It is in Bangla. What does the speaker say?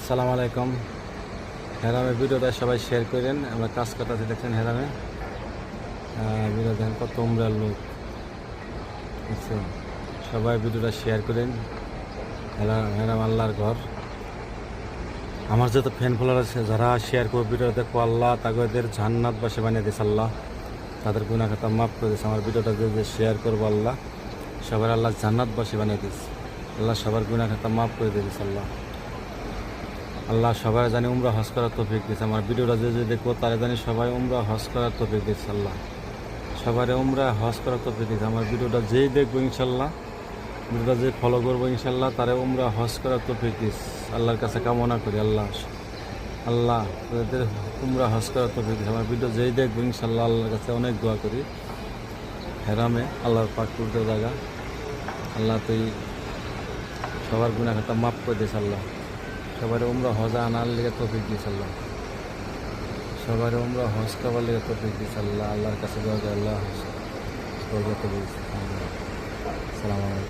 আসসালামু আলাইকুম। হেরামে ভিডিওটা সবাই শেয়ার করেন। আমরা কাজ করতে দেখছেন হেরামে ভিডিও দেখেন কত উমরার লোক আছে। সবাই ভিডিওটা শেয়ার করেন। হেরাম আল্লাহর ঘর। আমার যত ফ্যান ফলোয়ার আছে যারা শেয়ার করবে ভিডিও দেখো, আল্লাহ তাদের জান্নাতবাসী বানিয়ে দিয়েছে। আল্লাহ তাদের গুনাহ খাতা মাফ করে দিয়েছে। আমার ভিডিওটা যে শেয়ার করবো আল্লাহ সবার আল্লাহ জান্নাতবাসী বানিয়ে দিয়েছে। আল্লাহ সবার গুনাহ খাতা মাফ করে দিয়েছে। আল্লাহ সবাই জানি উমরা হজ করার তৌফিক দিয়েছে। আমার ভিডিওটা যে দেখবো তারা জানি সবাই উমরা হজ করার তৌফিক দিয়েছে। আল্লাহ সবাই উমরা হজ করার তৌফিক দিয়েছে। আমার ভিডিওটা যেই দেখবো ইনশাল্লাহ, ভিডিওটা যে ফলো করবো ইনশাল্লাহ তারা উমরা হজ করার তৌফিক দিয়েছে। আল্লাহর কাছে কামনা করি আল্লাহ তাদের উমরা হজ করার তৌফিক দিয়েছে। আমার ভিডিও যেই দেখবো ইনশাল্লাহ আল্লাহর কাছে অনেক দোয়া করি। হেরামে আল্লাহর পাক পবিত্র জায়গা। আল্লাহ তুই সবার গুনাহ খাতা মাফ করে দিয়েছে। আল্লাহ সবার উমরা হজা আনার লেগে তৌফিক দিয়েছে। আল্লাহ সবার উমরা হজ করার লেগে তৌফিক দিয়েছে। আল্লাহর কাছে দোয়া করে আল্লাহ হজ করবে তৌফিক দিয়েছে। আসসালামু আলাইকুম।